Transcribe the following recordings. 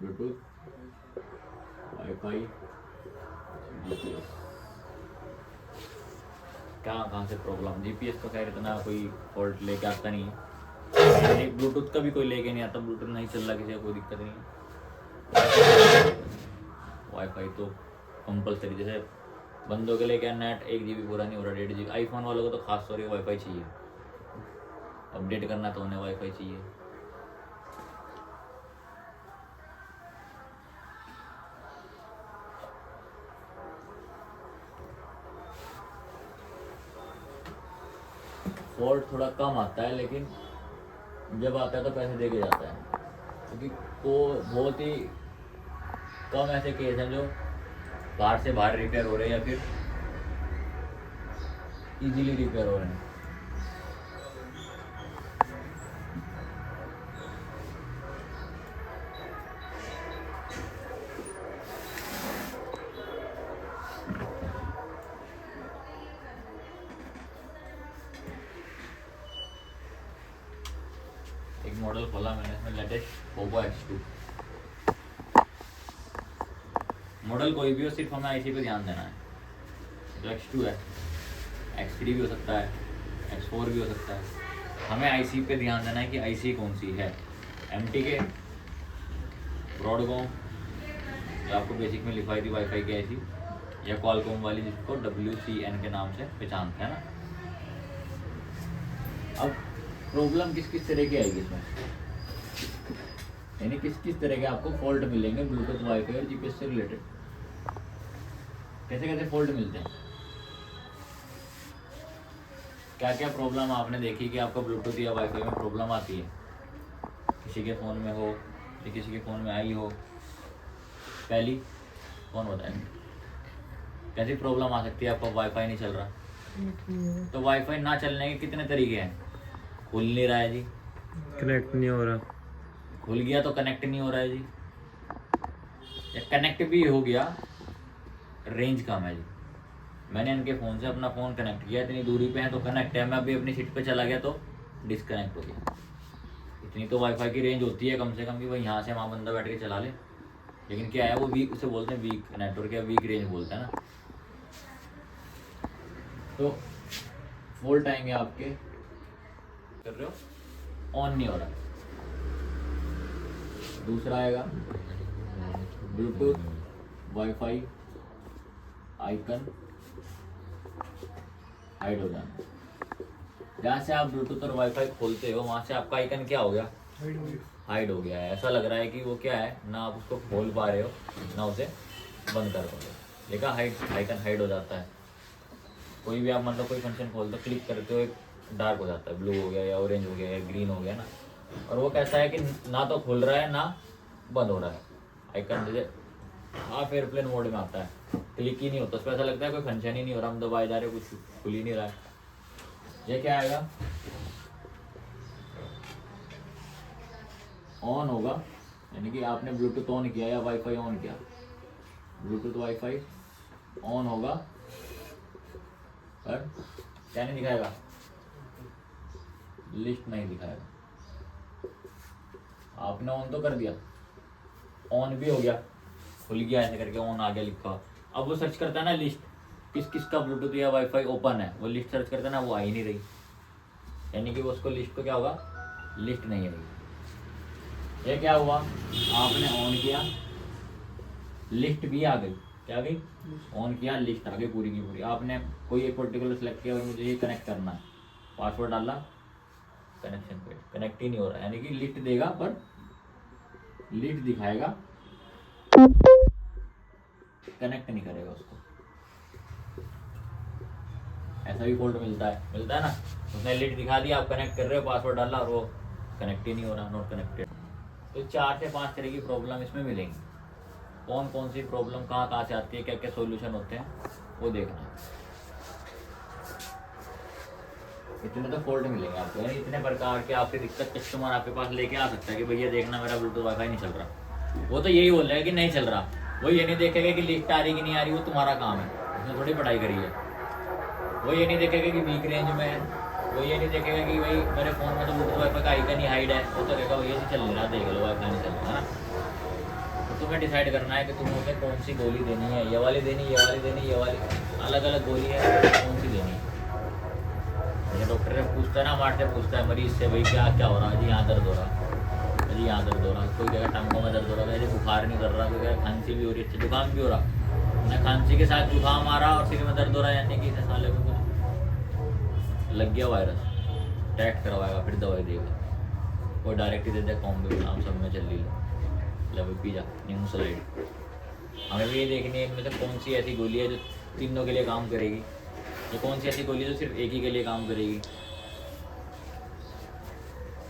Bluetooth, wifi, GPS. कहाँ से problem? GPS तो खैर इतना कोई फॉल्ट लेके आता नहीं है, ब्लूटूथ का भी कोई लेके नहीं आता, ब्लूटूथ नहीं चल रहा किसी का कोई दिक्कत नहीं है। वाईफाई तो कंपलसरी, जैसे बंदों के लिए क्या नेट 1 GB पूरा नहीं हो रहा, 1.5 GB। आईफोन वालों को तो खास तौर पर वाईफाई चाहिए, अपडेट करना तो उन्हें वाईफाई चाहिए। फॉल्ट थोड़ा कम आता है, लेकिन जब आता है तो पैसे दे के जाता है, क्योंकि वो बहुत ही कम ऐसे केस हैं जो बाहर से बाहर रिपेयर हो रहे हैं या फिर इजीली रिपेयर हो रहे हैं। एक मॉडल खोला मैंने, इसमें लेटेस्ट पोको X2। मॉडल कोई भी हो, सिर्फ हमें आईसी पे ध्यान देना है। जो X2 है, X3 भी हो सकता है, X4 भी हो सकता है, हमें आईसी पे ध्यान देना है कि आईसी कौन सी है। MTK, ब्रॉडकॉम, जो आपको बेसिक में लिखवाई थी वाईफाई की आईसी, या क्वालकॉम वाली जिसको WCN के नाम से पहचानते हैं ना। अब प्रॉब्लम किस किस तरह की आएगी इसमें, यानी किस किस तरह के आपको फॉल्ट मिलेंगे ब्लूटूथ, वाईफाई और जीपीएस से रिलेटेड, कैसे कैसे फॉल्ट मिलते हैं, क्या क्या प्रॉब्लम आपने देखी कि आपको ब्लूटूथ या वाईफाई में प्रॉब्लम आती है, किसी के फ़ोन में हो या किसी के फ़ोन में आई हो। पहली कौन बताए कैसी प्रॉब्लम आ सकती है आपको? वाईफाई नहीं चल रहा, तो वाईफाई ना चलने के कितने तरीके हैं। खुल नहीं रहा है जी, कनेक्ट नहीं हो रहा, खुल गया तो कनेक्ट नहीं हो रहा है जी, या कनेक्ट भी हो गया रेंज कम है जी। मैंने इनके फ़ोन से अपना फ़ोन कनेक्ट किया, इतनी दूरी पे है तो कनेक्ट है, मैं अभी अपनी सीट पे चला गया तो डिसकनेक्ट हो गया। इतनी तो वाईफाई की रेंज होती है कम से कम कि भाई यहाँ से वहाँ बंदा बैठ के चला ले, लेकिन क्या है वो वीक, उसे बोलते हैं वीक नेटवर्क या वीक रेंज बोलते हैं ना। तो फॉल्ट आएंगे आपके, कर रहे हो ऑन नहीं हो रहा। दूसरा आएगा ब्लूटूथ, वाईफाई आइकन हाइड हो जाना। जहाँ से आप ब्लूटूथ और वाईफाई खोलते हो वहाँ से आपका आइकन क्या हो गया, हाइड हो गया है। ऐसा लग रहा है कि वो क्या है ना, आप उसको खोल पा रहे हो ना उसे बंद कर पा रहे हो। देखा, हाइड आइकन हाइड हो जाता है। कोई भी आप मतलब कोई फंक्शन खोलते हो, क्लिक करते हो, एक डार्क हो जाता है, ब्लू हो गया या ऑरेंज हो गया या ग्रीन हो गया ना। और वो कैसा है कि ना तो खुल रहा है ना बंद हो रहा है आइकन, जैसे हाफ एयरप्लेन मोड में आता है, क्लिक ही नहीं होता, उस पर ऐसा लगता है कोई फंक्शन ही नहीं हो रहा, हम दबाए जा रहे, कुछ खुल ही नहीं रहा है। ये क्या आएगा, ऑन होगा, यानी कि आपने ब्लूटूथ ऑन किया या वाईफाई ऑन किया, ब्लूटूथ वाईफाई ऑन होगा पर क्या नहीं दिखाएगा, लिस्ट नहीं दिखाएगा। आपने ऑन तो कर दिया, ऑन भी हो गया, खुल गया ऐसे करके, ऑन आ गया लिखा। अब वो सर्च करता है ना लिस्ट, किस किस का ब्लूटूथ या वाईफाई ओपन है, वो लिस्ट सर्च करता है ना, वो आ ही नहीं रही, यानी कि वो उसको लिस्ट को क्या होगा, लिस्ट नहीं रही। ये क्या हुआ, आपने ऑन किया, लिस्ट भी आ गई, क्या आ गई, ऑन किया, लिस्ट आ गई पूरी की पूरी। आपने कोई एक पर्टिकुलर सेलेक्ट किया और मुझे ये कनेक्ट करना है, पासवर्ड डाला, कनेक्शन पे कनेक्ट ही नहीं हो रहा, यानी कि लिस्ट देगा पर लिस्ट दिखाएगा, कनेक्ट नहीं करेगा उसको। ऐसा भी फॉल्ट मिलता है ना, उसने लिस्ट दिखा दिया, आप कनेक्ट कर रहे हो, पासवर्ड डाला और वो कनेक्ट ही नहीं हो रहा, नॉट कनेक्टेड। तो 4 से 5 तरह की प्रॉब्लम इसमें मिलेंगी। कौन कौन सी प्रॉब्लम कहाँ से आती है, क्या क्या सॉल्यूशन होते हैं, वो देखना है। इतने तो फॉल्ट मिलेंगे आपको, यानी इतने प्रकार के आपकी दिक्कत कस्टमर आपके पास लेके आ सकता है कि भैया देखना मेरा ब्लूटूथ वाईफाई नहीं चल रहा। वो तो यही बोल रहा है कि नहीं चल रहा, वो ये नहीं देखेगा कि लिस्ट आ रही कि नहीं आ रही, वो तुम्हारा काम है, उसने थोड़ी पढ़ाई करी है। वो ये नहीं देखेगा कि वीक रेंज में है, वो ये नहीं देखेगा कि भाई मेरे फ़ोन में तो ब्लूटूथ वाईफाई का आइकन ही हाइड है, वो तो कहेगा ये नहीं चल रहा, देख लो वाईफाई नहीं चल रहा है ना। तुम्हें डिसाइड करना है कि तुम्हें उसे कौन सी गोली देनी है, ये वाली देनी, ये वाली देनी, ये वाली, अलग अलग गोली है, कौन सी देनी है। जैसे डॉक्टर से पूछता है ना, हमारे से पूछता है मरीज से, भाई क्या क्या हो रहा है जी, यहाँ दर्द हो रहा, जी यहाँ दर्द हो रहा, कोई कहेगा टांगों में दर्द हो रहा है, बुखार नहीं कर रहा, कोई कहेगा खांसी भी हो रही है, जुकाम भी हो रहा, ना खांसी के साथ जुकाम आ रहा और सिर में दर्द हो रहा है, यानी कि साले को कुछ लग गया वायरस, टेस्ट करवाएगा फिर दवाई देगा, कोई डायरेक्ट ही दे दे कॉम्बो नाम सब में चल ली लेवल पिज़्ज़ा न्यूसलाइड। हमें भी ये देखनी है इनमें से कौन सी ऐसी गोली है जो तीनों के लिए काम करेगी, या कौन सी ऐसी गोली है जो सिर्फ एक ही के लिए काम करेगी।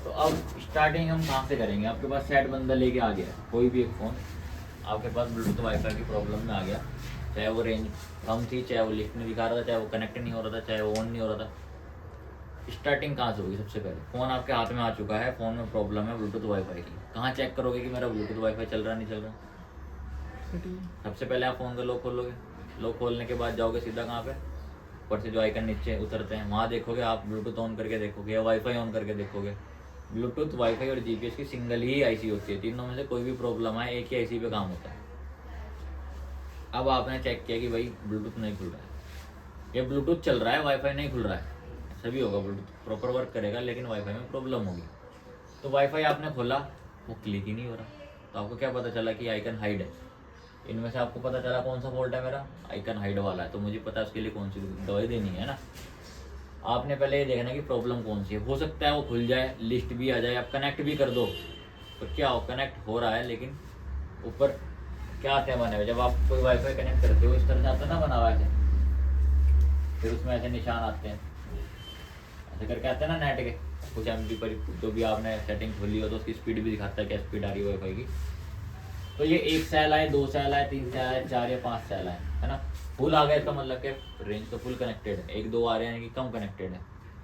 तो अब स्टार्टिंग हम कहाँ से करेंगे। आपके पास सेट बंदा लेके आ गया, कोई भी एक फ़ोन आपके पास ब्लूटूथ वाईफाई की प्रॉब्लम में आ गया, चाहे वो रेंज कम थी, चाहे वो लिफ्ट नहीं दिखा रहा था, चाहे वो कनेक्ट नहीं हो रहा था, चाहे वो ऑन नहीं हो रहा था। स्टार्टिंग कहाँ से होगी। सबसे पहले फ़ोन आपके हाथ में आ चुका है, फ़ोन में प्रॉब्लम है ब्लूटूथ वाईफाई की, कहाँ चेक करोगे कि मेरा ब्लूटूथ वाईफाई चल रहा नहीं चल रहा। सबसे पहले आप फ़ोन का लॉक खोलोगे, लॉक खोलने के बाद जाओगे सीधा कहाँ पे, ऊपर से जो आइकन नीचे उतरते हैं वहाँ देखोगे, आप ब्लूटूथ ऑन करके देखोगे या वाईफाई ऑन करके देखोगे। ब्लूटूथ वाईफाई और जीपीएस की सिंगल ही आईसी होती है, तीनों में से कोई भी प्रॉब्लम आए एक ही आईसी पे काम होता है। अब आपने चेक किया कि भाई ब्लूटूथ नहीं खुल रहा है, ये ब्लूटूथ चल रहा है वाईफाई नहीं खुल रहा है, सभी होगा, ब्लूटूथ प्रॉपर वर्क करेगा लेकिन वाईफाई में प्रॉब्लम होगी। तो वाईफाई आपने खोला, वो क्लिक ही नहीं हो रहा, तो आपको क्या पता चला कि आइकन हाइड है। इनमें से आपको पता चला कौन सा फॉल्ट है, मेरा आइकन हाइड वाला है, तो मुझे पता है उसके लिए कौन सी दवाई देनी है ना। आपने पहले ये देखना कि प्रॉब्लम कौन सी है। हो सकता है वो खुल जाए, लिस्ट भी आ जाए, आप कनेक्ट भी कर दो, तो क्या हो, कनेक्ट हो रहा है लेकिन ऊपर क्या आते हैं बने हुए, जब आप कोई वाईफाई कनेक्ट करते हो इस तरह से आता है ना बना हुआ ऐसे, फिर उसमें ऐसे निशान आते हैं, ऐसे करके आते हैं ना नेट के कुछ एमबी पर, जो भी आपने सेटिंग खोली हो तो उसकी स्पीड भी दिखाता है क्या स्पीड आ रही है वाईफाई की। तो ये 1 सेल आए, 2 सेल आए, 3 सेल आए, 4 या 5 सेल आए, है ना, फुल आ गया, इसका मतलब क्या रेंज तो फुल कनेक्टेड है। 1-2 आ रहे हैं कि कम कनेक्टेड है,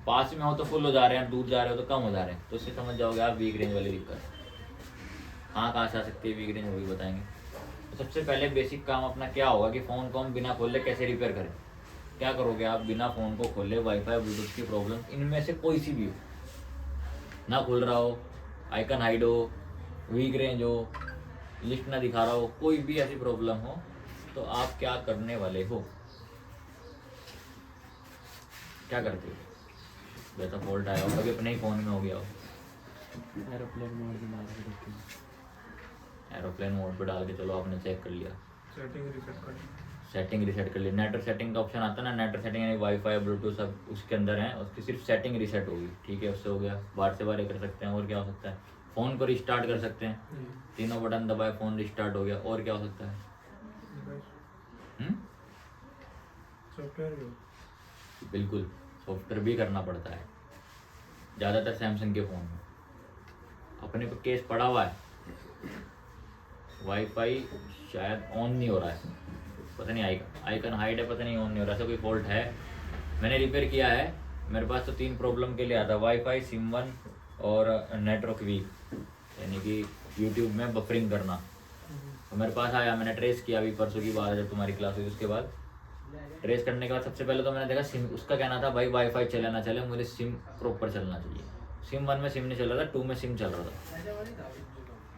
पास में हो तो फुल हो जा रहे हैं, दूर जा रहे हो तो कम हो जा रहे हैं, तो इससे समझ जाओगे आप वीक रेंज वाली दिक्कत। हाँ कहाँ से आ सकती है वीक रेंज, वो भी बताएंगे। तो सबसे पहले बेसिक काम अपना क्या होगा कि फ़ोन को हम बिना खोले कैसे रिपेयर करें। क्या करोगे आप, बिना फ़ोन को खोले वाईफाई ब्लूटूथ की प्रॉब्लम इनमें से कोई सी भी हो, ना खुल रहा हो, आइकन हाइड हो, वीक रेंज हो, लिस्ट ना दिखा रहा हो, कोई भी ऐसी प्रॉब्लम हो, तो आप क्या करने वाले हो, क्या करते हो। वैसा फॉल्ट आया हो कभी अपने ही फ़ोन में हो गया हो, एरोप्लेन मोड में डाल के रखी, एरोप्लेन मोड पे डाल के चलो आपने चेक कर लिया, सेटिंग रिसेट कर, सेटिंग रिसेट कर लिया, नेटवर्क सेटिंग का ऑप्शन आता है ना, नेटवर्क सेटिंग यानी वाईफाई ब्लूटूथ सब उसके अंदर है, उसकी सिर्फ सेटिंग रिसेट होगी, ठीक है, उससे हो गया। बाहर से बाहर कर सकते हैं, और क्या हो सकता है, फ़ोन को रिस्टार्ट कर सकते हैं, तीनों बटन दबाए फ़ोन रिस्टार्ट हो गया, और क्या हो सकता है, सॉफ्टवेयर भी, बिल्कुल सॉफ्टवेयर भी करना पड़ता है, ज़्यादातर सैमसंग के फ़ोन में। अपने पे केस पड़ा हुआ है, वाईफाई शायद ऑन नहीं हो रहा है, पता नहीं आइकन हाइड है, पता नहीं ऑन नहीं हो रहा, ऐसा कोई फॉल्ट है। मैंने रिपेयर किया है, मेरे पास तो 3 प्रॉब्लम के लिए आता है, वाईफाई, सिम1 और नेटवर्क वीक, यानी कि यूट्यूब में बफरिंग करना। तो मेरे पास आया, मैंने ट्रेस किया अभी परसों की बात है जब तुम्हारी क्लास हुई, उसके बाद ट्रेस करने के बाद सबसे पहले तो मैंने देखा सिम, उसका कहना था भाई वाईफाई चले ना चले मुझे सिम प्रॉपर चलना चाहिए। सिम1 में सिम नहीं चल रहा था, 2 में सिम चल रहा था,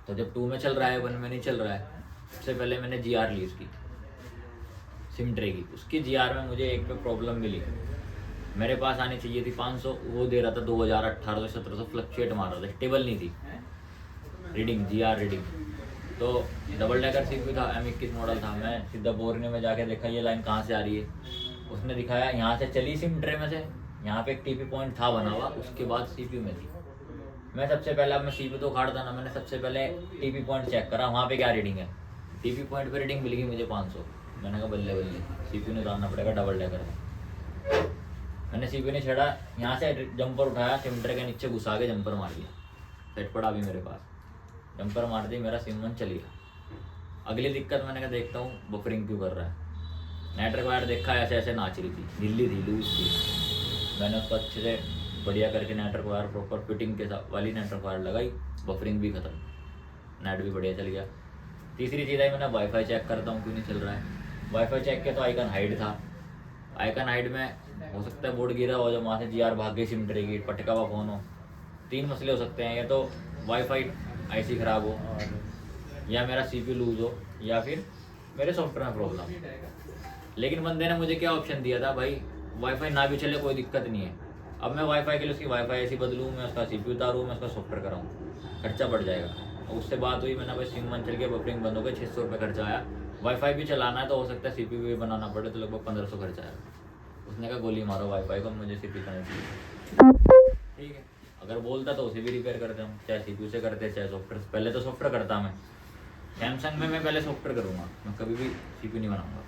तो जब 2 में चल रहा है 1 में नहीं चल रहा है, सबसे पहले मैंने GR ली उसकी सिम ट्रे की, उसकी GR में मुझे एक पे प्रॉब्लम मिली, मेरे पास आनी चाहिए थी 500, वो दे रहा था 2000, 1800, 1700, फ्लक्चुएट मार रहा था, स्टेबल नहीं थी रीडिंग, GR रीडिंग। तो डबल डेकर CPU था, M21 मॉडल था, मैं सीधा बोरने में जाके देखा ये लाइन कहाँ से आ रही है, उसने दिखाया यहाँ से चली सिम ट्रे में से, यहाँ पे एक TP पॉइंट था बना हुआ, उसके बाद CPU में थी। मैं सबसे पहले, अब मैं CPU तो उखाड़ता ना, मैंने सबसे पहले TP पॉइंट चेक करा वहाँ पे क्या रीडिंग है, TP पॉइंट पे रीडिंग मिल गई मुझे 500। मैंने कहा बल्ले बल्ले, CPU ने उतारना पड़ेगा डबल डेकर है। मैंने CPU ने छड़ा, यहाँ से जंपर उठाया, सिम ट्रे के नीचे घुसा के जंपर मार दिया, सेट पड़ा अभी मेरे पास, जंपर मार दी, मेरा सिम1 चल गया। अगली दिक्कत मैंने कहा देखता हूँ बफरिंग क्यों कर रहा है, नेटवर्क वायर देखा ऐसे ऐसे नाच रही थी, ढीली थी, लूज थी, मैंने उसको अच्छे से बढ़िया करके नेटवर्क वायर प्रॉपर फिटिंग के साथ वाली नेटवर्क वायर लगाई, बफरिंग भी ख़त्म, नेट भी बढ़िया चल गया। तीसरी चीज़ है मैंने वाईफाई चेक करता हूँ क्यों नहीं चल रहा है, वाईफाई चेक किया तो आइकन हाइड था, आइकन हाइड में हो सकता है बोर्ड गिरा हो, जब वहाँ से GR भाग गई सिम ट्रे की, पटका हुआ फ़ोन हो, 3 मसले हो सकते हैं, या तो वाईफाई IC ख़राब हो, या मेरा CPU लूज हो या फिर मेरे सॉफ्टवेयर में प्रॉब्लम। लेकिन बंदे ने मुझे क्या ऑप्शन दिया था, भाई वाईफाई ना भी चले कोई दिक्कत नहीं है, अब मैं वाईफाई के लिए उसकी वाईफाई ऐसी बदलूँ, मैं उसका CPU उतारूँ, मैं उसका सॉफ्टवेयर कराऊँ, खर्चा बढ़ जाएगा। और उससे बात हुई, मैंने भाई सिम वन चल के बफरिंग बंद हो गई, 600 रुपये खर्चा आया। वाईफाई भी चलाना है तो हो सकता है CPU भी बनाना पड़े, तो लगभग 1500 खर्चा आएगा। उसने कहा गोली मारो वाईफाई को, मुझे CPU कनेक्ट। ठीक है, अगर बोलता तो उसे भी रिपेयर करते हम, चाहे CPU से करते चाहे सॉफ्टवेयर। पहले तो सॉफ्टवेयर करता मैं, सैमसंग में मैं पहले सॉफ्टवेयर करूँगा, मैं कभी भी CPU नहीं बनाऊँगा।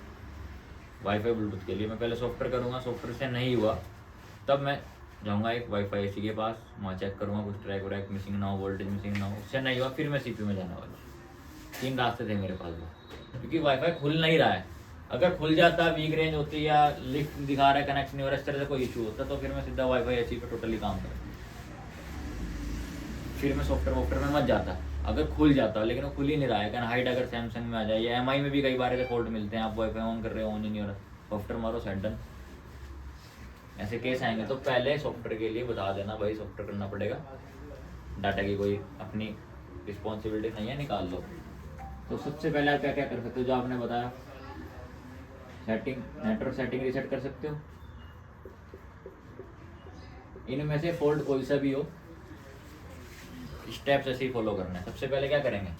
वाईफाई ब्लूटूथ के लिए मैं पहले सॉफ्टवेयर करूँगा, सॉफ्टवेयर से नहीं हुआ तब मैं जाऊँगा एक वाईफाई एसी के पास, वहाँ चेक करूँगा कुछ ट्रैक व्रैक मिसिंग ना हो, वोल्टेज मिसिंग ना हो, उससे नहीं हुआ फिर मैं CPU में जाने वाला। 3 रास्ते थे मेरे पास, क्योंकि वाईफाई खुल नहीं रहा है। अगर खुल जाता, वीक रेंज होती या लिफ्ट दिखा रहा है, कनेक्ट नहीं हो रहा, इस तरह से कोई इशू होता, तो फिर मैं सीधा वाईफाई एसी पे टोटली काम करता, फिर मैं सॉफ्टवेयर में मत जाता अगर खुल जाता। लेकिन वो खुल ही नहीं रहा है। कैन हाइड अगर सैमसंग में आ जाए या MI में भी कई बार ऐसे फॉल्ट मिलते हैं, आप वाईफाई ऑन कर रहे हो, ऑन ही नहीं हो रहा, सॉफ्टवेयर मारो सेट डन, ऐसे केस आएंगे। तो पहले सॉफ्टवेयर के लिए बता देना भाई, सॉफ्टवेयर करना पड़ेगा, डाटा की कोई अपनी रिस्पॉन्सिबिलिटी नहीं है, निकाल लो। तो सबसे पहले आप क्या क्या कर सकते हो, जो आपने बताया, सेटिंग, नेटवर्क सेटिंग रीसेट कर सकते हो। इनमें से फॉल्ट कोई सा भी हो, स्टेप्स ऐसे ही फॉलो करना है। सबसे पहले क्या करेंगे,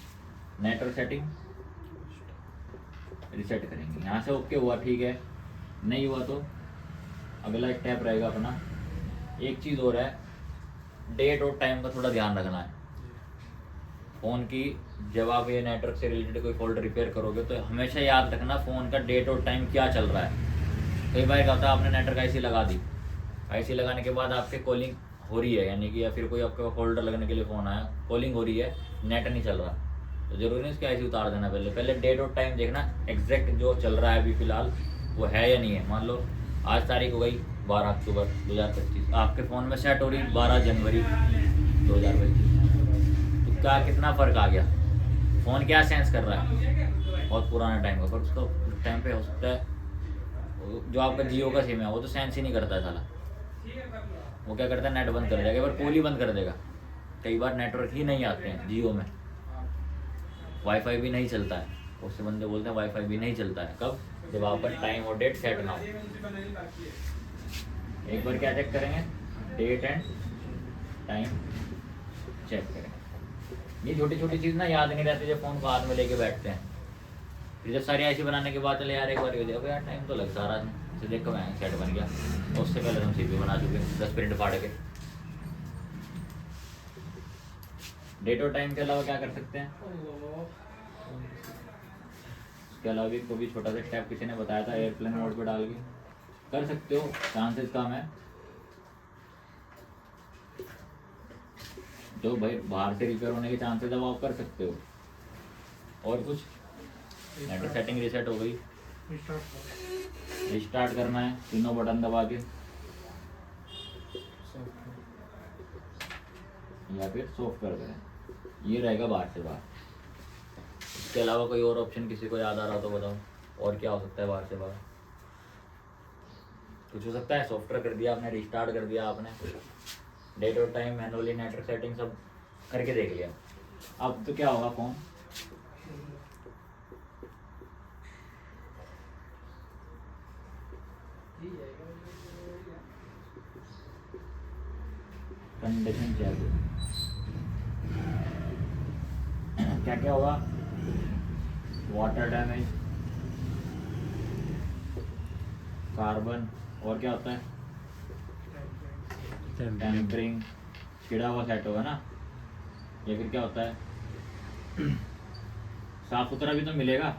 नेटवर्क सेटिंग रीसेट करेंगे। यहाँ से ओके हुआ, ठीक है, नहीं हुआ तो अगला स्टेप रहेगा अपना। एक चीज़ और है, डेट और टाइम का थोड़ा ध्यान रखना है फ़ोन की। जब आप ये नेटवर्क से रिलेटेड कोई फॉल्ट रिपेयर करोगे तो हमेशा याद रखना फ़ोन का डेट और टाइम क्या चल रहा है। कई बार क्या होता है, आपने नेटवर्क आईसी लगा दी, आईसी लगाने के बाद आपके कॉलिंग हो रही है, यानी कि या फिर कोई आपका होल्डर लगने के लिए फ़ोन आया, कॉलिंग हो रही है, नेट नहीं चल रहा, तो ज़रूरी नहीं उसकी आईसी उतार देना। पहले डेट और टाइम देखना, एग्जैक्ट जो चल रहा है अभी फ़िलहाल वो है या नहीं है। मान लो आज तारीख हो गई 12 अक्टूबर 2025, आपके फ़ोन में सेट हो रही 12 जनवरी 2025, तो क्या कितना फ़र्क आ गया। फ़ोन क्या सेंस कर रहा है बहुत पुराने टाइम का, पर उसका उस टाइम पे हो सकता है जो आपका जियो का सिम है वो तो सेंस ही नहीं करता है साला, वो क्या करता है नेट बंद कर देगा, पर कॉल ही बंद कर देगा। कई बार नेटवर्क ही नहीं आते हैं जियो में, वाईफाई भी नहीं चलता है, उससे बंदे बोलते हैं वाईफाई भी नहीं चलता है। कब, जब आप पर टाइम और डेट सेट ना हो। एक बार क्या चेक करेंगे, डेट एंड टाइम चेक करेंगे। ये छोटी छोटी चीज़ ना याद नहीं रहती जब फ़ोन को हाथ में लेके बैठते हैं, फिर जब सारी ऐसी बनाने के बाद चले यार एक बार हो जाए, यार टाइम तो लग सारा से देख कर मैं सेट बन गया, और उससे पहले हम CPU बना चुके 10 मिनट फाड़ के। डेट और टाइम के अलावा क्या कर सकते हैं, उसके अलावा भी कोई भी छोटा सा स्टेप किसी ने बताया था, एयरप्लेन मोड पे डाल के कर सकते हो, चांसेस कम है। जो भाई बाहर से रिपेयर होने के चांसेस है वो आप कर सकते हो। और कुछ, नेटवर्क सेटिंग रीसेट हो गई, रिस्टार्ट करना है, तीनों बटन दबा के, या फिर सॉफ्टवेयर करें, ये रहेगा बाहर से बाहर। इसके अलावा कोई और ऑप्शन किसी को याद आ रहा हो तो बताओ, और क्या हो सकता है बाहर से बाहर। कुछ हो सकता है, सॉफ्टवेयर कर दिया आपने, रिस्टार्ट कर दिया आपने, डेट और टाइम, मैनुअली नेटवर्क सेटिंग सब करके देख लिया। अब तो क्या होगा, फोन कंडीशन चेक, क्या क्या होगा, वाटर डैमेज, कार्बन, और क्या होता है, टेम्परिंग, छिड़ा हुआ सेट होगा ना, या फिर क्या होता है, साफ सुथरा भी तो मिलेगा,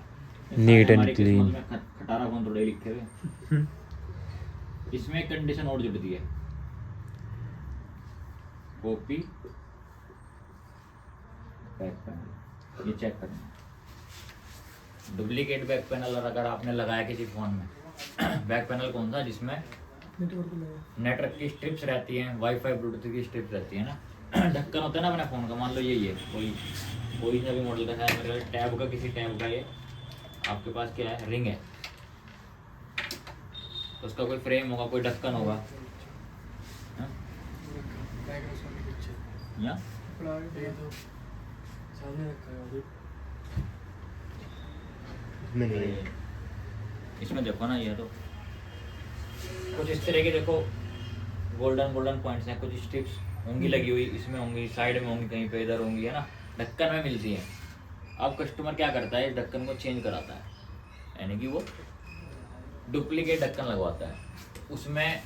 नीट एंड हमारी क्लीन। किस्मत में खटारा कौन थोड़े लिखे हुए। इसमें एक कंडीशन और जुड़ती है, कॉपी बैक पैनल, ये चेक करना। डुप्लीकेट बैक पैनल अगर आपने लगाया किसी फ़ोन में, बैक पैनल कौन सा, जिसमें नेटवर्क की स्ट्रिप्स रहती हैं, वाईफाई ब्लूटूथ की स्ट्रिप्स रहती है ना, ढक्कन होता है ना अपने फ़ोन का, मान लो यही है, कोई सा भी मॉडल का है, मेरे टैब का, किसी टैब का, ये आपके पास क्या है, रिंग है, तो उसका कोई फ्रेम होगा, कोई ढक्कन होगा, या सामने रखा है नहीं इसमें देखो ना, ये तो कुछ इस तरह के देखो गोल्डन गोल्डन पॉइंट्स हैं, कुछ स्ट्रिप्स होंगी लगी हुई, इसमें होंगी, साइड में होंगी, कहीं पे इधर होंगी, है ना, ढक्कन में मिलती है। अब कस्टमर क्या करता है, इस ढक्कन को चेंज कराता है, यानी कि वो डुप्लीकेट ढक्कन लगवाता है। उसमें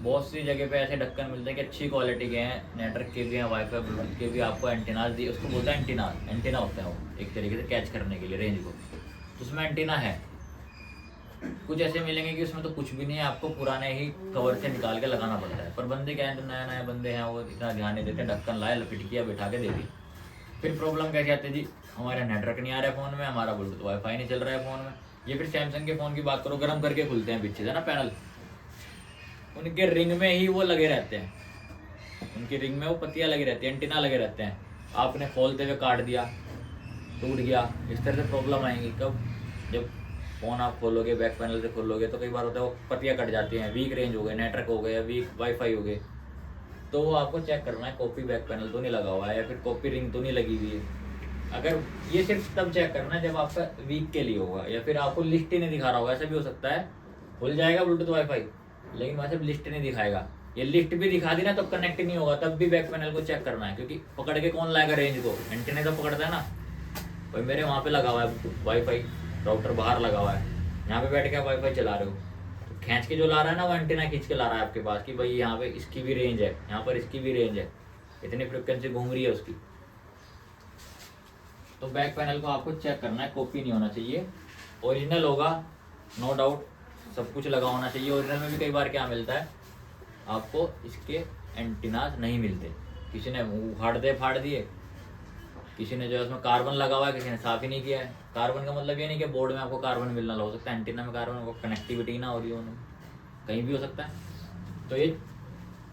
बहुत सी जगह पे ऐसे ढक्कन मिलते हैं कि अच्छी क्वालिटी के हैं, नेटवर्क के भी हैं, वाईफाई ब्लूटूथ के भी, आपको एंटीनाज दिए, उसको बोलता है एंटीना होता है वो, एक तरीके से कैच करने के लिए रेंज को, तो उसमें एंटीना है। कुछ ऐसे मिलेंगे कि उसमें तो कुछ भी नहीं है, आपको पुराने ही कवर से निकाल के लगाना पड़ता है। पर बंदे क्या है, जो नए नए बंदे हैं वो इतना ध्यान नहीं देते, ढक्कन लाए, लपेट किया, बैठा के दे दी। फिर प्रॉब्लम कैसे आती है जी, हमारा नेटवर्क नहीं आ रहा है फ़ोन में, हमारा ब्लूटूथ वाईफाई नहीं चल रहा है फ़ोन में। ये फिर सैमसंग के फ़ोन की बात करो, गर्म करके खुलते हैं पीछे से ना पैनल, उनके रिंग में ही वो लगे रहते हैं, उनकी रिंग में वो पत्तियाँ लगी रहती हैं, एंटीना लगे रहते हैं। आपने खोलते हुए काट दिया, टूट गया, इस तरह से प्रॉब्लम आएंगी। कब, जब फ़ोन आप खोलोगे, बैक पैनल से खोलोगे, तो कई बार होता है वो पत्तियाँ कट जाती हैं, वीक रेंज हो गए, नेटवर्क हो गया, वीक वाईफाई हो गए, तो वो आपको चेक करना है कॉपी बैक पैनल तो नहीं लगा हुआ है, या फिर कॉपी रिंग तो नहीं लगी हुई है। अगर ये सिर्फ तब चेक करना है जब आपका वीक के लिए होगा, या फिर आपको लिस्ट ही नहीं दिखा रहा होगा, ऐसा भी हो सकता है, खुल जाएगा ब्लूटूथ वाईफाई लेकिन वहाँ से लिस्ट नहीं दिखाएगा। ये लिस्ट भी दिखा दी ना तो कनेक्ट नहीं होगा, तब भी बैक पैनल को चेक करना है, क्योंकि पकड़ के कौन लाएगा रेंज को, एंटीना तो पकड़ता है ना। भाई मेरे वहाँ पे लगा हुआ है वाईफाई, राउटर बाहर लगा हुआ है, यहाँ पे बैठ के आप वाईफाई चला रहे हो, तो खींच के जो ला रहा है ना वो एंटीना खींच के ला रहा है आपके पास कि भाई यहाँ पे इसकी भी रेंज है, यहाँ पर इसकी भी रेंज है, इतनी फ्रिक्वेंसी घूम रही है उसकी। तो बैक पैनल को आपको चेक करना है, कॉपी नहीं होना चाहिए, ओरिजिनल होगा नो डाउट, सब कुछ लगा होना चाहिए। ओरिजिनल में भी कई बार क्या मिलता है, आपको इसके एंटीनाज नहीं मिलते, किसी ने फाड़ दिए, किसी ने जो है उसमें कार्बन लगा हुआ है, किसी ने साफ ही नहीं किया है। कार्बन का मतलब ये नहीं कि बोर्ड में आपको कार्बन मिलना हो सकता है, एंटीना में कार्बन को कनेक्टिविटी ना हो रही हो, कहीं भी हो सकता है। तो ये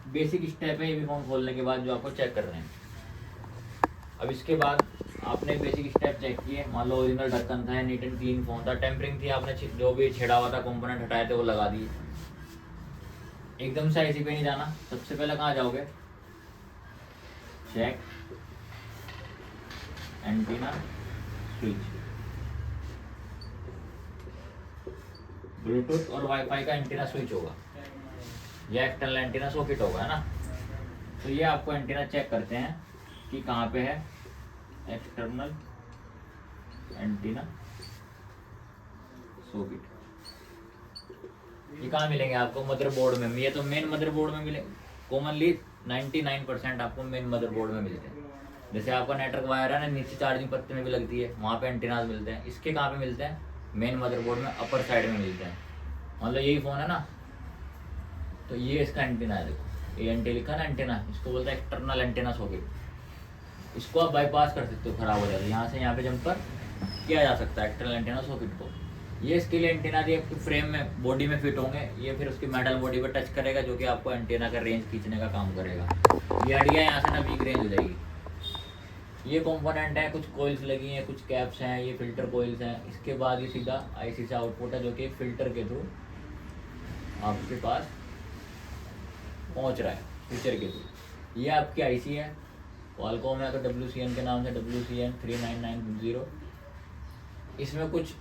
बेसिक स्टेप है, ये भी फोन खोलने के बाद जो आपको चेक कर रहे हैं। अब इसके बाद आपने बेसिक स्टेप चेक किए, मान लो ओरिजिनल ढक्कन था, नीट एंड क्लीन फोन था, टेम्परिंग थी, आपने जो भी छेड़ा हुआ था कंपोनेंट हटाए थे वो लगा दिए। एकदम से IC पे नहीं जाना, सबसे पहले कहाँ जाओगे, चेक एंटीना स्विच, ब्लूटूथ और वाईफाई का एंटीना स्विच होगा, या एक्सटर्नल एंटीना सॉकेट होगा, है ना। तो ये आपको एंटीना चेक करते हैं कि कहाँ पे है, एक्सटर्नल एंटीना सॉकेट। ये कहाँ मिलेंगे आपको, मदरबोर्ड में। ये तो मेन मदरबोर्ड में मिले, कॉमनली 99% आपको मेन मदरबोर्ड में मिलते हैं। जैसे आपका नेटवर्क वायर है ना, नीचे चार्जिंग पत्ते में भी लगती है, वहाँ पे एंटीनाज मिलते हैं। इसके कहाँ पे मिलते हैं, मेन मदरबोर्ड में अपर साइड में मिलते हैं। मतलब यही फ़ोन है ना, तो ये इसका एंटीना है, देखो ये एंटी लिखा ना एंटीना, इसको बोलते हैं एक्सटर्नल एंटीना सॉकेट। इसको आप बाईपास कर सकते हो, खराब हो जाता है, यहाँ से यहाँ पे जंपर किया जा सकता है एक्सटर्नल एंटीना सॉकेट को। ये इसके लिए एंटीना दिए आपकी फ्रेम में, बॉडी में फिट होंगे, ये फिर उसकी मेटल बॉडी पर टच करेगा, जो कि आपको एंटीना का रेंज खींचने का काम करेगा। ये हट गया यहाँ से ना, वीक रेंज हो जाएगी। ये कंपोनेंट है, कुछ कॉइल्स लगी हैं, कुछ कैप्स हैं, ये फिल्टर कॉइल्स हैं। इसके बाद ये सीधा IC से आउटपुट है, जो कि एक फिल्टर के थ्रू आपके पास पहुंच रहा है, स्विचर के थ्रू। ये आपकी IC है, क्वालकॉम है तो WCN के नाम से WCN 3990। इसमें कुछ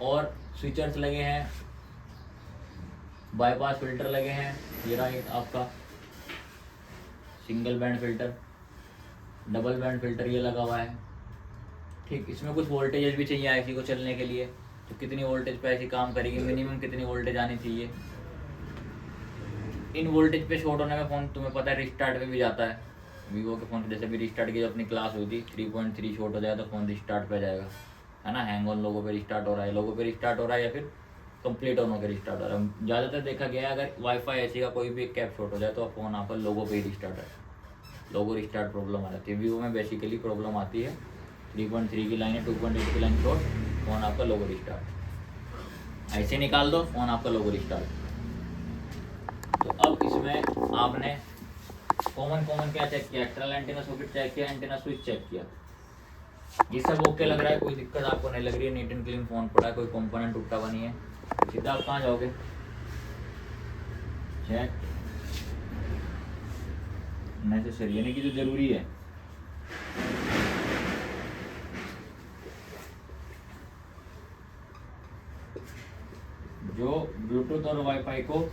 और स्विचर्स लगे हैं, बाईपास फिल्टर लगे हैं, ये रहा एक आपका single band filter, double band filter ये लगा हुआ है। ठीक, इसमें कुछ वोल्टेज भी चाहिए IC को चलने के लिए, तो कितनी वोल्टेज पे IC काम करेगी, मिनिमम कितनी वोल्टेज आनी चाहिए। इन वोल्टेज पे शॉर्ट होने का फ़ोन तुम्हें पता है रिस्टार्ट पे भी जाता है। वीवो के फ़ोन जैसे भी रिस्टार्ट की, अपनी क्लास हुई थी 3.3 शॉर्ट हो जाए तो फ़ोन रिस्टार्ट पे जाएगा, है ना। हैंग ऑन लोगों पे रिस्टार्ट हो रहा है, लोगों पे रिस्टार्ट हो रहा है, या फिर कंप्लीट ऑन होकर रिस्टार्ट हो रहा है। ज़्यादातर देखा गया है अगर वाईफाई IC का कोई भी कैप शॉर्ट हो जाए तो फ़ोन आपका लोगों पे ही रिस्टार्ट है, लोगो रिस्टार्ट प्रॉब्लम आ जाती है। वीवो में बेसिकली प्रॉब्लम आती है 3.3 की लाइन है, 2.8 की लाइन शॉर्ट, फ़ोन आपका लोगो रिस्टार्ट, ऐसे निकाल दो फ़ोन आपका लोगो रिस्टार्ट। तो अब इसमें आपने कॉमन क्या चेक किया, एक्सटर्नल एंटीना सॉकेट चेक किया, एंटीना स्विच चेक किया, ये सब ओके लग रहा है, कोई दिक्कत आपको नहीं लग रही है, नीट एंड क्लीन फ़ोन पड़ा है, कोई कंपोनेंट टूटा हुआ नहीं है। सीधा आप कहाँ जाओगे, चेक नेसेसरी, यानी कि जो जरूरी है। जो ब्लूटूथ और वाईफाई को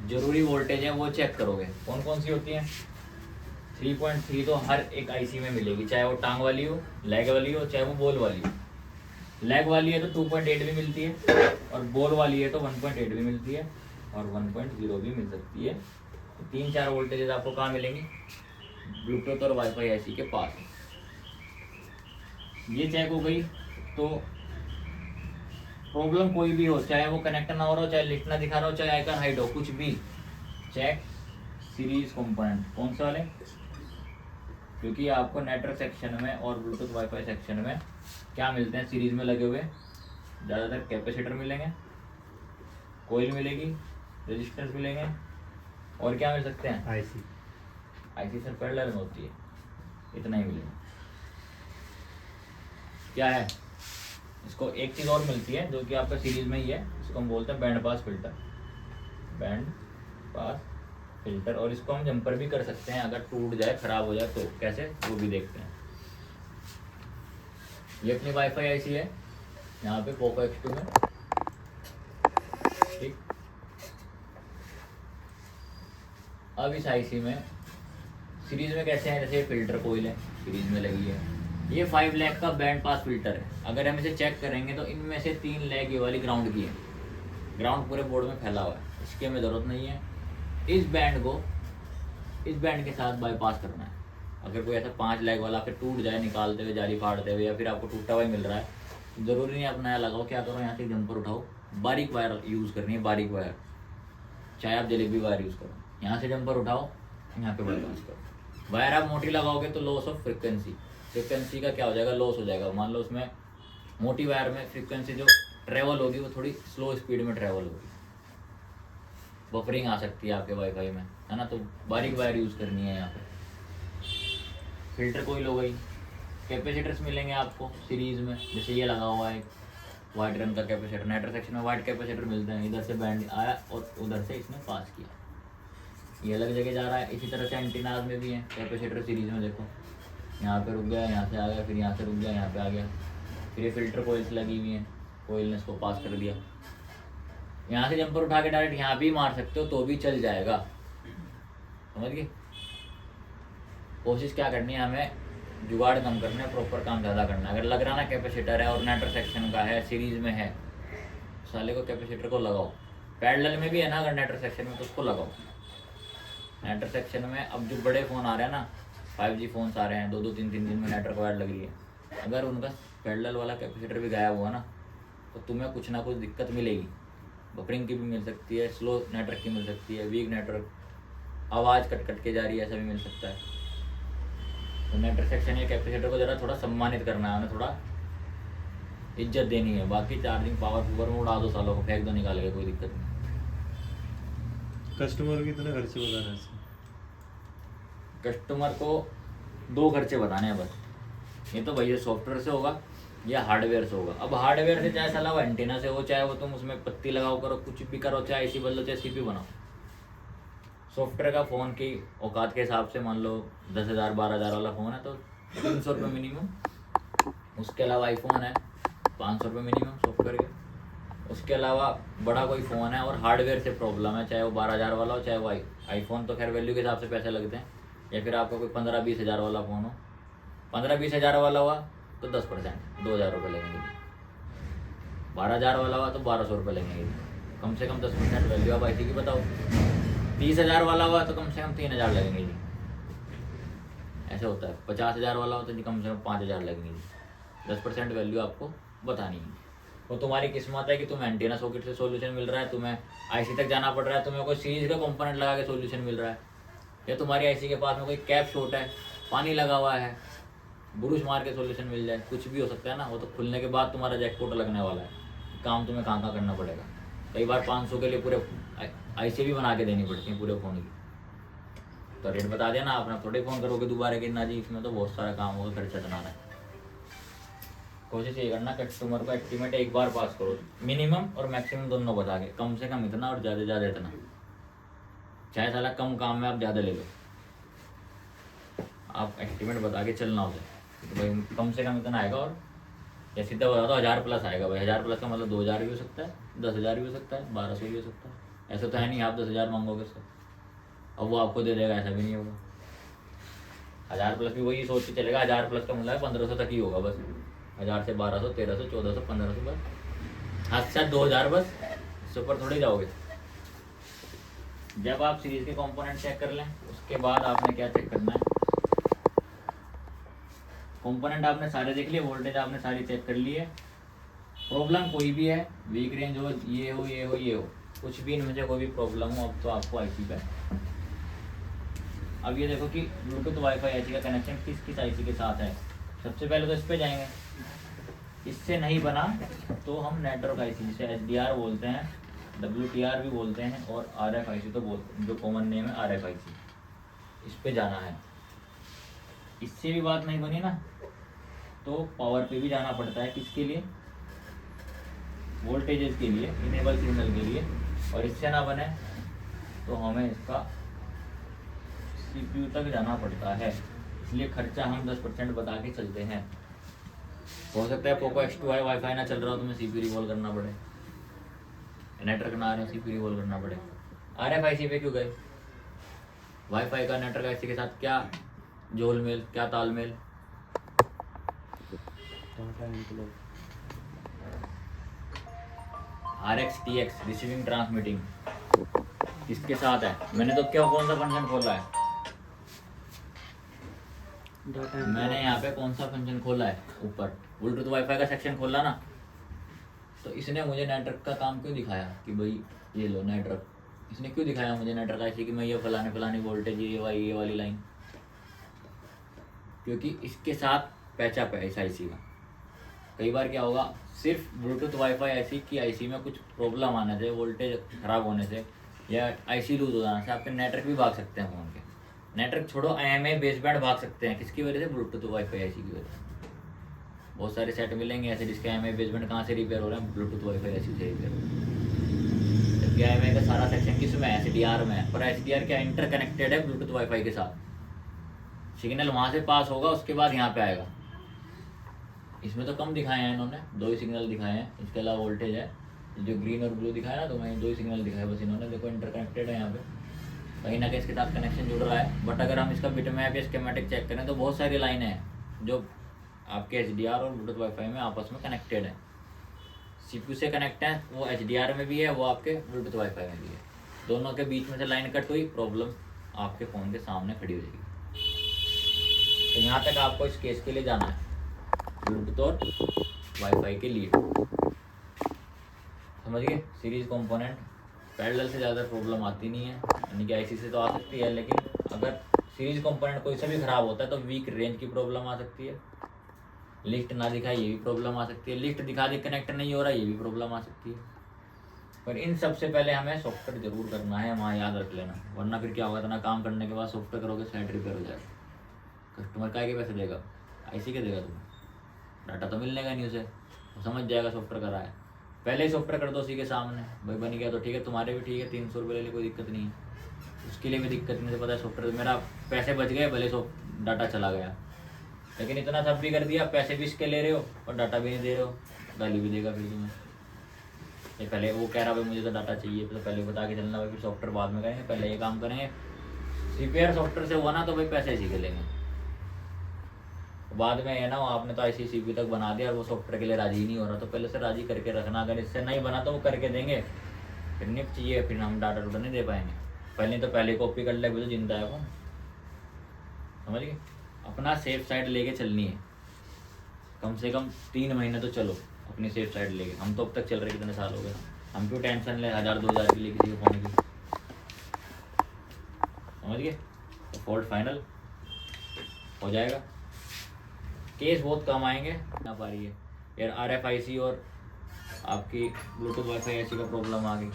जरूरी वोल्टेज है वो चेक करोगे। कौन कौन सी होती है? 3.3 तो हर एक आईसी में मिलेगी, चाहे वो टांग वाली हो, लेग वाली हो, चाहे वो बॉल वाली हो। लेग वाली है तो 2.8 भी मिलती है, और बॉल वाली है तो 1.8 भी मिलती है, और 1.0 भी मिल सकती है। तो 3-4 वोल्टेजेस आपको कहाँ मिलेंगे? ब्लूटूथ और वाईफाई आईसी के पास। ये चेक हो गई। तो प्रॉब्लम कोई भी हो, चाहे वो कनेक्ट ना हो रहा हो, चाहे लिस्ट ना दिखा रहा हो, चाहे आइकन हाइड हो, कुछ भी चेक सीरीज कंपोनेंट। कौन से वाले? क्योंकि आपको नेटवर्क सेक्शन में और ब्लूटूथ वाईफाई सेक्शन में क्या मिलते हैं सीरीज में लगे हुए? ज़्यादातर कैपेसिटर मिलेंगे, कोयल मिलेगी, रेजिस्टेंस मिलेंगे, और क्या मिल सकते हैं? आईसी। आईसी सिर्फ पैरेलल में होती है, इतना ही मिलेगा। क्या है? इसको एक चीज़ और मिलती है जो कि आपका सीरीज में ही है, इसको हम बोलते हैं band pass filter. Band pass filter. और इसको हम जंपर भी कर सकते हैं अगर टूट जाए, खराब हो जाए तो। कैसे? वो भी देखते हैं। ये अपनी वाईफाई आईसी है यहाँ पे पोको X2 में, ठीक। अब इस आईसी में सीरीज में कैसे है? जैसे फिल्टर कोयल है, सीरीज में लगी है। ये 5 लैग का बैंड पास फिल्टर है। अगर हम इसे चेक करेंगे तो इनमें से 3 लैग ये वाली ग्राउंड की है। ग्राउंड पूरे बोर्ड में फैला हुआ है, इसकी हमें ज़रूरत नहीं है। इस बैंड को इस बैंड के साथ बाईपास करना है। अगर कोई ऐसा 5 लैग वाला फिर टूट जाए निकालते हुए, जाली फाड़ते हुए, या फिर आपको टूटा हुआ ही मिल रहा है, तो ज़रूरी नहीं आप नया लगाओ। क्या करो? यहाँ से जंपर उठाओ, बारीक वायर यूज़ करनी है, बारीक वायर, चाहे आप जलेबी वायर यूज़ करो। यहाँ से जंपर उठाओ, यहाँ पे बाईपास करो। वायर आप मोटी लगाओगे तो लॉस ऑफ फ्रिक्वेंसी का क्या हो जाएगा? लॉस हो जाएगा। मान लो उसमें मोटी वायर में फ्रिक्वेंसी जो ट्रेवल होगी वो थोड़ी स्लो स्पीड में ट्रेवल होगी, बफरिंग आ सकती है आपके वाईफाई में, है ना। तो बारीक वायर यूज़ करनी है यहाँ पे। फिल्टर कोयल हो गई। कैपेसिटर्स मिलेंगे आपको सीरीज में, जैसे ये लगा हुआ है वाइट रंग का कैपेसिटर। नेटवर्क सेक्शन में वाइट कैपेसिटर मिलते हैं। इधर से बैंड आया और उधर से इसने पास किया, ये अलग जगह जा रहा है। इसी तरह से एंटीनाज में भी है कैपेसिटर सीरीज में। देखो यहाँ पे रुक गया, यहाँ से आ गया, फिर यहाँ से रुक गया, यहाँ पे आ गया। फिर ये फिल्टर कोयल्स लगी हुई हैं, कोयल ने इसको पास कर दिया। यहाँ से जंपर उठा के डायरेक्ट यहाँ भी मार सकते हो तो भी चल जाएगा, समझ गए। कोशिश क्या करनी है? हमें जुगाड़ कम करना है, प्रॉपर काम ज़्यादा करना है। अगर लग रहा ना कैपेसिटर है और नेटवर्क सेक्शन का है, सीरीज में है, साले को कैपेसिटर को लगाओ। पैरेलल में भी है ना अगर नेटवर्क सेक्शन में, तो उसको लगाओ। नेटवर्क सेक्शन में अब जो बड़े फ़ोन आ रहे हैं ना, 5G फ़ोन्स आ रहे हैं, 2-2, 3-3 दिन में नेटवर्क वायर लग रही है, अगर उनका पैरेलल वाला कैपेसिटर भी गायब हुआ ना तो तुम्हें कुछ ना कुछ दिक्कत मिलेगी। बफरिंग की भी मिल सकती है, स्लो नेटवर्क की मिल सकती है, वीक नेटवर्क, आवाज़ कट कट के जा रही है, ऐसा भी मिल सकता है। तो नेटवर्क सेक्शन या कैपेसिटर को ज़रा थोड़ा सम्मानित करना है, उन्हें थोड़ा इज्जत देनी है। बाकी चार्जिंग पावर में उड़ा दो, सालों को फेंक दो निकाल के, कोई दिक्कत नहीं। कस्टमर कितने खर्चे बता रहे हैं इसके? कस्टमर को 2 खर्चे बताने हैं बस। ये तो भैया सॉफ्टवेयर से होगा या हार्डवेयर से होगा। अब हार्डवेयर से चाहे साला वो एंटीना से हो, चाहे वो तुम उसमें पत्ती लगाओ करो, कुछ भी करो, चाहे आईसी बदलो, चाहे सीपी बनाओ। सॉफ्टवेयर का फ़ोन की औकात के हिसाब से मान लो 10,000 12,000 वाला फ़ोन है तो 300 रुपये मिनिमम। उसके अलावा आईफोन है 500 रुपये मिनिमम सॉफ्टवेयर के। उसके अलावा बड़ा कोई फ़ोन है और हार्डवेयर से प्रॉब्लम है, चाहे वो 12,000 वाला हो, चाहे वो आईफोन तो खैर वैल्यू के हिसाब से पैसे लगते हैं, या फिर आपका कोई 15-20 हज़ार वाला फ़ोन हो। 15-20 हज़ार वाला हुआ तो 10% 2,000 रुपये लगेंगे। 12,000 वाला हुआ तो 1,200 रुपये लगेंगे। कम से कम 10% वैल्यू आप आईसी की बताओ। 30,000 वाला हुआ तो कम से कम 3,000 लगेंगे जी, ऐसे होता है। 50,000 वाला हो तो जी कम से कम 5,000 लगेंगे जी। 10% वैल्यू आपको बतानी है। वो तुम्हारी किस्मत है कि तुम्हें एंटीना सॉकेट से सॉल्यूशन मिल रहा है, तुम्हें आईसी तक जाना पड़ रहा है, तुम्हें कोई सीरीज का कंपोनेंट लगा के सॉल्यूशन मिल रहा है, या तुम्हारी आईसी के पास में कोई कैप शॉर्ट है, पानी लगा हुआ है, ब्रूश मार के सॉल्यूशन मिल जाए, कुछ भी हो सकता है ना। वो तो खुलने के बाद तुम्हारा जैकपॉट लगने वाला है, काम तुम्हें कहाँ कहाँ करना पड़ेगा। कई बार 500 के लिए पूरे आईसी भी बना के देनी पड़ती है पूरे फ़ोन की। तो रेट बता दिया ना, अपना थोड़े फ़ोन करोगे दोबारा कि ना जी, इसमें तो बहुत सारा काम होगा, खर्चा चलाना है। कोशिश ये करना कस्टमर को एस्टीमेट एक बार पास करो, मिनिमम और मैक्सिमम दोनों बता के, कम से कम इतना और ज़्यादा ज़्यादा इतना। चाहे साला कम काम में आप ज़्यादा ले लो, आप एस्टीमेट बता के चलना होता है तो भाई कम से कम इतना आएगा और या सीधा बता दो 1000 प्लस आएगा भाई। 1000 प्लस का मतलब 2000 भी हो सकता है, 10,000 भी हो सकता है, 1200 भी हो सकता है। ऐसा तो है नहीं आप 10,000 मांगोगे सर अब वो आपको दे देगा, ऐसा भी नहीं होगा। 1000 प्लस भी वही सोच के चलेगा, 1000 प्लस का मतलब 1500 तक ही होगा बस। 1000 से 1200, 1300, 1400, 1500 बस, हाथ से 2000 बस, इससे ऊपर थोड़ी जाओगे। जब आप सीरीज के कंपोनेंट चेक कर लें उसके बाद आपने क्या चेक करना है, कंपोनेंट आपने सारे देख लिए, वोल्टेज आपने सारी चेक कर ली है। प्रॉब्लम कोई भी है, वीक रेंज हो, ये हो, ये हो, ये हो, कुछ भी इनमें से कोई भी प्रॉब्लम हो, अब तो आपको आईसी पे। अब ये देखो कि ब्लूटूथ वाईफाई आईसी का कनेक्शन किस किस आईसी के साथ है। सबसे पहले तो इस पे जाएंगे, इससे नहीं बना तो हम नेटवर्क आईसी जिसे HDR बोलते हैं, WTR भी बोलते हैं, और RFIC तो बोलते हैं, जो कॉमन नेम है RFIC, इस पे जाना है। इससे भी बात नहीं बनी ना तो पावर पे भी जाना पड़ता है, किसके लिए, वोल्टेजेस के लिए, इनेबल सिग्नल के लिए। और इससे ना बने तो हमें इसका CPU तक जाना पड़ता है, इसलिए खर्चा हम 10% बता के चलते हैं। हो सकता है पोको X2i वाईफाई ना चल रहा हो तो मैं CPU रिवॉल्व करना पड़े, नेटवर्क ना आ रहे CPU रिवॉल्व करना पड़े। RFIC पे क्यों गए, वाईफाई का नेटवर्क आईसी के साथ क्या जोलमेल, क्या तालमेल। RX-TX रिसीविंग ट्रांसमिटिंग किसके साथ है, मैंने तो क्या कौन सा फंक्शन खोला है, मैंने यहाँ पे कौन सा फंक्शन खोला है, ऊपर ब्लूटूथ वाईफाई का सेक्शन खोला ना, तो इसने मुझे नेटवर्क का काम क्यों दिखाया कि भाई ये लो नेटवर्क, इसने क्यों दिखाया मुझे नेटवर्क ऐसे कि मैं ये फलाने फलाने वोल्टेज ये वाली लाइन, क्योंकि इसके साथ पैचअप है इस आईसी का। कई बार क्या होगा, सिर्फ ब्लूटूथ वाईफाई आईसी की आईसी में कुछ प्रॉब्लम आने से, वोल्टेज खराब होने से या आईसी लूज हो जाने से आपके नेटवर्क भी भाग सकते हैं फ़ोन के। नेटवर्क छोड़ो, IMEI बेसबैंड भाग सकते हैं, किसकी वजह से, ब्लूटूथ वाईफाई आईसी की वजह से। बहुत सारे सेट मिलेंगे ऐसे जिसके IMEI बेसबैंड कहाँ से रिपेयर हो रहे हैं, ब्लूटूथ वाईफाई आईसी से रिपेयर हो रहे हैं। जबकि IMEI का सारा सेक्शन किस में है, HDR में है, पर HDR क्या इंटरकनेक्टेड है ब्लूटूथ वाईफाई के साथ, सिग्नल वहाँ से पास होगा उसके बाद यहाँ पे आएगा। इसमें तो कम दिखाए हैं इन्होंने, 2 ही सिग्नल दिखाए हैं, इसके अलावा वोल्टेज है जो ग्रीन और ब्लू दिखाया ना, तो मैं 2 ही सिग्नल दिखाए बस इन्होंने। देखो इंटरकनेक्टेड है, यहाँ पे कहीं ना कहीं इसके साथ कनेक्शन जुड़ रहा है। बट अगर हम इसका बिटमैप या स्कीमेटिक चेक करें तो बहुत सारी लाइनें हैं जो आपके HDR और ब्लूटूथ वाईफाई में आपस में कनेक्टेड है। CPU से कनेक्ट है, वो HDR में भी है, वो आपके ब्लूटूथ वाईफाई में भी है। दोनों के बीच में से लाइन कट हुई, प्रॉब्लम आपके फ़ोन के सामने खड़ी हो जाएगी। तो यहाँ तक आपको इस केस के लिए जाना है, ब्लूटूथ और वाईफाई के लिए। समझ गए, सीरीज कंपोनेंट पैरेलल से ज़्यादा प्रॉब्लम आती नहीं है, यानी कि आईसी से तो आ सकती है, लेकिन अगर सीरीज कंपोनेंट कोई सा भी खराब होता है तो वीक रेंज की प्रॉब्लम आ सकती है, लिस्ट ना दिखाए ये भी प्रॉब्लम आ सकती है, लिस्ट दिखा दी कनेक्ट नहीं हो रहा ये भी प्रॉब्लम आ सकती है। पर इन सबसे पहले हमें सॉफ्टवेयर जरूर करना है, वहाँ याद रख लेना, वरना फिर क्या होगा, इतना काम करने के बाद सॉफ्टवेयर करोगे साइट रिपेयर हो जाएगा। कस्टमर काय के पैसे देगा, आईसी के देगा तुम्हें, डाटा तो मिलने का नहीं उसे, वो समझ जाएगा सॉफ्टवेयर करा है। पहले ही सॉफ्टवेयर कर दो उसी के सामने, भाई बन गया तो ठीक है, तुम्हारे भी ठीक है, 300 रुपये ले ले, कोई दिक्कत नहीं है, उसके लिए भी दिक्कत नहीं है, पता है सॉफ्टवेयर मेरा पैसे बच गए, भले डाटा चला गया। लेकिन इतना सब भी कर दिया, पैसे भी इसके ले रहे हो और डाटा भी नहीं दे रहे हो, गाली भी देगा फिर तुम्हें। ये पहले वो कह रहा भाई मुझे तो डाटा चाहिए, तो पहले बता के चलना भाई, फिर सॉफ्टवेयर बाद में करेंगे, पहले ये काम करेंगे। रिपेयर सॉफ्टवेयर से हुआ ना तो भाई पैसे इसी के लेंगे, बाद में है ना आपने तो ICCP तक बना दिया और वो सॉफ्टवेयर के लिए राजी ही नहीं हो रहा, तो पहले से राजी करके रखना। अगर इससे नहीं बना तो वो करके देंगे, फिर निप चाहिए, फिर हम डाटा टूटा नहीं दे पाएंगे। पहले कॉपी कर ले, तो जिंदा है वो, समझ गए। अपना सेफ साइड लेके चलनी है, कम से कम 3 महीने तो चलो अपनी सेफ साइड लेके। हम तो अब तक चल रहे, कितने साल हो गए, हम क्यों टेंशन ले 1000-2000 के लिए किसी को फोन की, समझ गए। तो फॉल्ट फाइनल हो जाएगा, केस बहुत कम आएंगे ना पा रही है यार। RFIC और आपकी ब्लूटूथ वाईफाई ऐसी का प्रॉब्लम आ गई,